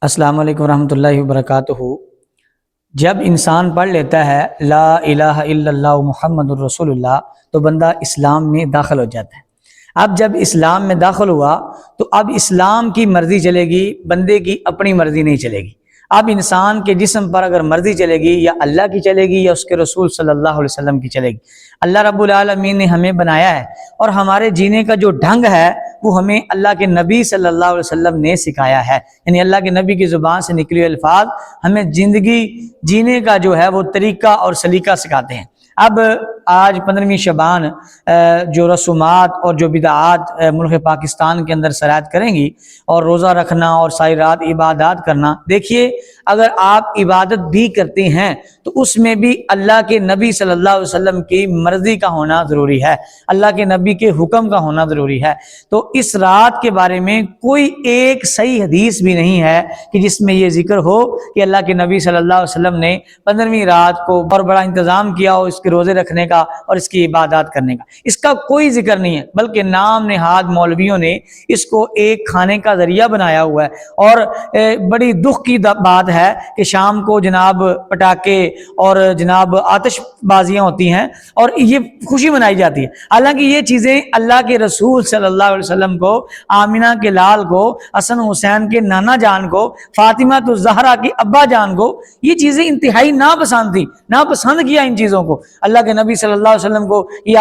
السلام علیکم ورحمۃ اللہ وبرکاتہ۔ جب انسان پڑھ لیتا ہے لا الہ الا اللہ محمد الرسول اللہ تو بندہ اسلام میں داخل ہو جاتا ہے۔ اب جب اسلام میں داخل ہوا تو اب اسلام کی مرضی چلے گی، بندے کی اپنی مرضی نہیں چلے گی۔ اب انسان کے جسم پر اگر مرضی چلے گی یا اللہ کی چلے گی یا اس کے رسول صلی اللہ علیہ وسلم کی چلے گی۔ اللہ رب العالمین نے ہمیں بنایا ہے اور ہمارے جینے کا جو ڈھنگ ہے وہ ہمیں اللہ کے نبی صلی اللہ علیہ وسلم نے سکھایا ہے، یعنی اللہ کے نبی کی زبان سے نکلی ہوئے الفاظ ہمیں زندگی جینے کا جو ہے وہ طریقہ اور سلیقہ سکھاتے ہیں۔ اب آج 15ویں شعبان جو رسومات اور جو بدعات ملک پاکستان کے اندر سرایت کریں گی اور روزہ رکھنا اور ساری رات عبادات کرنا، دیکھیے اگر آپ عبادت بھی کرتے ہیں تو اس میں بھی اللہ کے نبی صلی اللہ علیہ وسلم کی مرضی کا ہونا ضروری ہے، اللہ کے نبی کے حکم کا ہونا ضروری ہے۔ تو اس رات کے بارے میں کوئی ایک صحیح حدیث بھی نہیں ہے کہ جس میں یہ ذکر ہو کہ اللہ کے نبی صلی اللہ علیہ وسلم نے 15ویں رات کو بہت بڑا انتظام کیا ہو اس کے روزے رکھنے کا اور اس کی عبادات کرنے کا، اس کا کوئی ذکر نہیں ہے، بلکہ نام نہاد مولویوں نے اس کو ایک کھانے کا ذریعہ بنایا ہوا ہے۔ اور بڑی دکھ کی بات ہے کہ شام کو جناب پٹاخے اور جناب آتش بازیاں ہوتی ہیں اور یہ خوشی منائی جاتی ہے، حالانکہ یہ چیزیں اللہ کے رسول صلی اللہ علیہ وسلم کو، آمینہ کے لال کو، حسن حسین کے نانا جان کو، فاطمہ الزہرا کی ابا جان کو یہ چیزیں انتہائی ناپسند تھی، ناپسند کیا ان چیزوں کو۔ اللہ کے نبی صلی اللہ علیہ وسلم کو یہ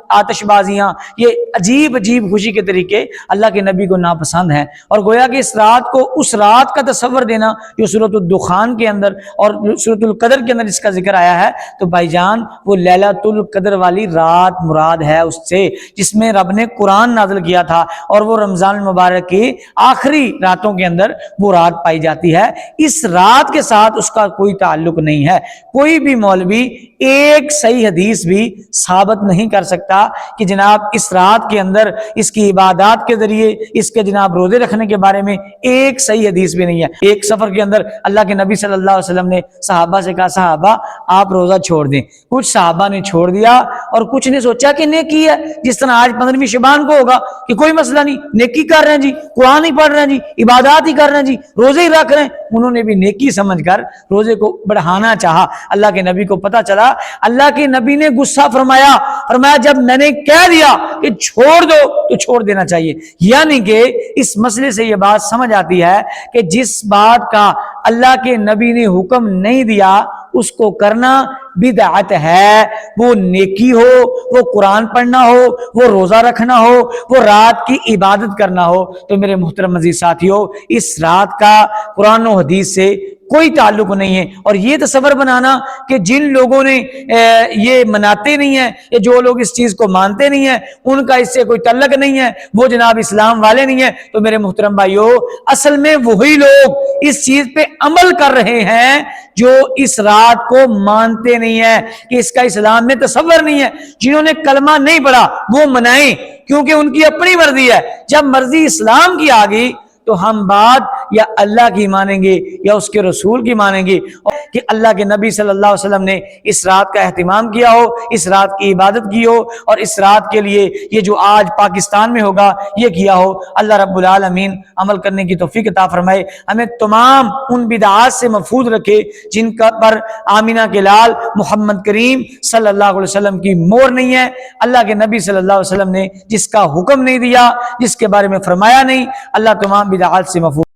آتش بازیاں، یہ عجیب عجیب خوشی کے طریقے اللہ کے نبی کو ناپسند ہیں، اور گویا کہ اس رات کو اس رات کا تصور دینا جو سورۃ الدخان کے اندر اور سورۃ القدر کے اندر اس کا ذکر آیا ہے، تو بھائی جان وہ لیلۃ القدر والی رات مراد ہے اس سے جس میں رب نے قرآن نازل کیا تھا، اور وہ رمضان المبارک کی آخری راتوں کے اندر وہ رات پائی جاتی ہے۔ اس رات کے ساتھ اس کا کوئی تعلق نہیں ہے۔ کوئی بھی مولوی ایک صحیح حدیث بھی ثابت نہیں کر سکتا کہ جناب اس رات کے اندر اس کی عبادات کے ذریعے اس کے جناب روزے رکھنے کے بارے میں ایک صحیح حدیث بھی نہیں ہے۔ ایک سفر کے اندر اللہ کے نبی صلی اللہ علیہ وسلم نے صحابہ سے کہا صحابہ آپ روزہ چھوڑ دیں، کچھ صحابہ نے چھوڑ دیا اور کچھ نے سوچا کہ نیکی ہے، جس طرح آج 15ویں شعبان کو ہوگا کہ کوئی مسئلہ نہیں، نیکی کر رہے ہیں جی، قرآن ہی پڑھ رہے ہیں جی، عبادات ہی کر رہے ہیں جی، روزے ہی رکھ رہے ہیں، انہوں نے بھی نیکی سمجھ کر روزے کو بڑھانا چاہا۔ اللہ کے نبی کو پتہ چلا، اللہ کے نبی نے غصہ فرمایا جب میں نے کہہ دیا کہ چھوڑ دو تو چھوڑ دینا چاہیے۔ یعنی کہ اس مسئلے سے یہ بات سمجھ آتی ہے کہ جس بات کا اللہ کے نبی نے حکم نہیں دیا اس کو کرنا بدعت ہے، وہ نیکی ہو، وہ قرآن پڑھنا ہو، وہ روزہ رکھنا ہو، وہ رات کی عبادت کرنا ہو۔ تو میرے محترم عزیز ساتھیو، اس رات کا قرآن و حدیث سے کوئی تعلق نہیں ہے، اور یہ تصور بنانا کہ جن لوگوں نے یہ مناتے نہیں ہیں یا جو لوگ اس چیز کو مانتے نہیں ہیں ان کا اس سے کوئی تعلق نہیں ہے، وہ جناب اسلام والے نہیں ہیں، تو میرے محترم بھائیو اصل میں وہی لوگ اس چیز پہ عمل کر رہے ہیں جو اس رات کو مانتے نہیں ہیں کہ اس کا اسلام میں تصور نہیں ہے۔ جنہوں نے کلمہ نہیں پڑھا وہ منائیں، کیونکہ ان کی اپنی مرضی ہے۔ جب مرضی اسلام کی آ گئی تو ہم بات یا اللہ کی مانیں گے یا اس کے رسول کی مانیں گے، کہ اللہ کے نبی صلی اللہ علیہ وسلم نے اس رات کا اہتمام کیا ہو، اس رات کی عبادت کی ہو، اور اس رات کے لیے یہ جو آج پاکستان میں ہوگا یہ کیا ہو۔ اللہ رب العالمین عمل کرنے کی توفیق عطا فرمائے، ہمیں تمام ان بدعات سے محفوظ رکھے جن کا پر آمینہ کے لال محمد کریم صلی اللہ علیہ وسلم کی مہر نہیں ہے، اللہ کے نبی صلی اللہ علیہ وسلم نے جس کا حکم نہیں دیا، جس کے بارے میں فرمایا نہیں، اللہ تمام بدعات سے محفوظ